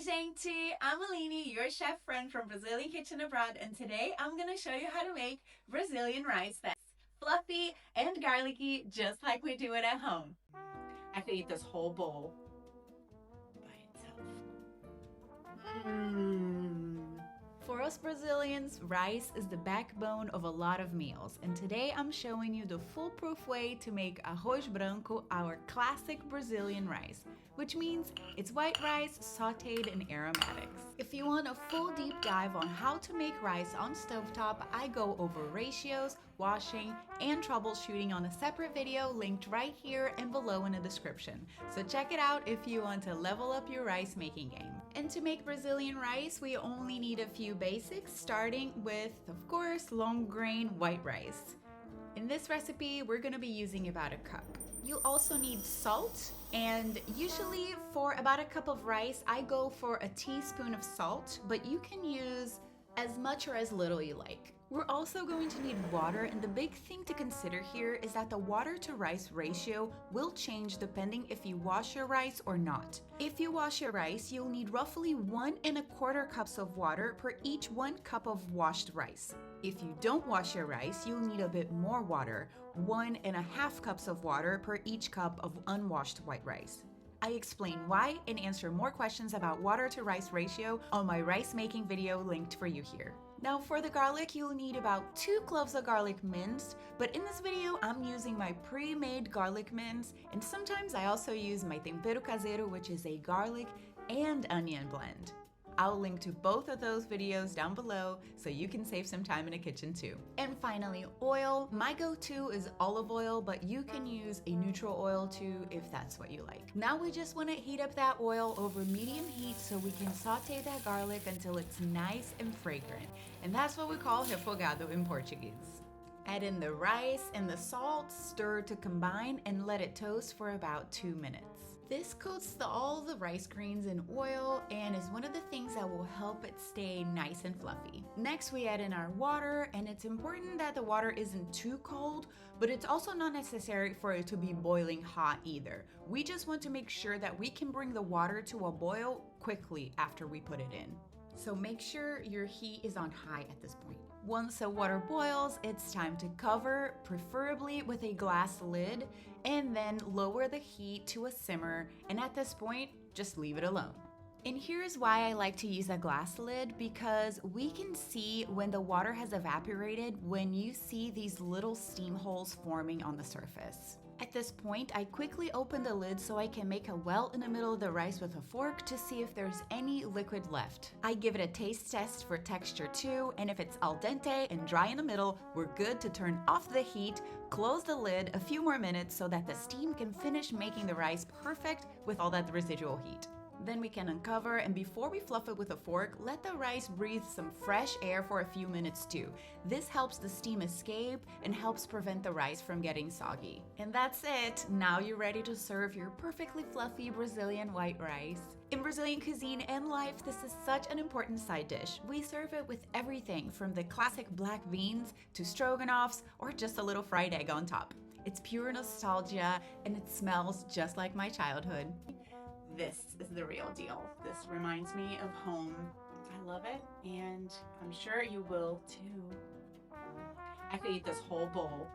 gente! I'm Aline, your chef friend from Brazilian Kitchen Abroad, and today I'm going to show you how to make Brazilian rice that's fluffy and garlicky just like we do it at home. I could eat this whole bowl by itself. For us Brazilians, rice is the backbone of a lot of meals, and today I'm showing you the foolproof way to make Arroz Branco, our classic Brazilian rice, which means it's white rice sautéed in aromatics. If you want a full deep dive on how to make rice on stovetop, I go over ratios, washing, and troubleshooting on a separate video linked right here and below in the description. So check it out if you want to level up your rice making game. And to make Brazilian rice, we only need a few basics, starting with, of course, long grain white rice. In this recipe, we're gonna be using about a cup. You'll also need salt, and usually for about a cup of rice, I go for a teaspoon of salt, but you can use as much or as little you like. We're also going to need water, and the big thing to consider here is that the water to rice ratio will change depending if you wash your rice or not. If you wash your rice, you'll need roughly 1¼ cups of water per each 1 cup of washed rice. If you don't wash your rice, you'll need a bit more water, 1½ cups of water per each cup of unwashed white rice. I explain why and answer more questions about water to rice ratio on my rice making video linked for you here. Now for the garlic, you'll need about 2 cloves of garlic minced, but in this video I'm using my pre-made garlic mince, and sometimes I also use my tempero caseiro, which is a garlic and onion blend. I'll link to both of those videos down below so you can save some time in the kitchen too. And finally, oil. My go-to is olive oil, but you can use a neutral oil too if that's what you like. Now we just want to heat up that oil over medium heat so we can saute that garlic until it's nice and fragrant. And that's what we call refogado in Portuguese. Add in the rice and the salt, stir to combine, and let it toast for about 2 minutes. This coats all the rice grains in oil and is one of the things that will help it stay nice and fluffy. Next, we add in our water, and it's important that the water isn't too cold, but it's also not necessary for it to be boiling hot either. We just want to make sure that we can bring the water to a boil quickly after we put it in. So make sure your heat is on high at this point. Once the water boils, it's time to cover, preferably with a glass lid, and then lower the heat to a simmer, and at this point, just leave it alone. And here's why I like to use a glass lid, because we can see when the water has evaporated when you see these little steam holes forming on the surface. At this point, I quickly open the lid so I can make a well in the middle of the rice with a fork to see if there's any liquid left. I give it a taste test for texture too, and if it's al dente and dry in the middle, we're good to turn off the heat, close the lid a few more minutes so that the steam can finish making the rice perfect with all that residual heat. Then we can uncover, and before we fluff it with a fork, let the rice breathe some fresh air for a few minutes too. This helps the steam escape and helps prevent the rice from getting soggy. And that's it! Now you're ready to serve your perfectly fluffy Brazilian white rice. In Brazilian cuisine and life, this is such an important side dish. We serve it with everything from the classic black beans to stroganoffs or just a little fried egg on top. It's pure nostalgia and it smells just like my childhood. This is the real deal. This reminds me of home. I love it, and I'm sure you will too. I could eat this whole bowl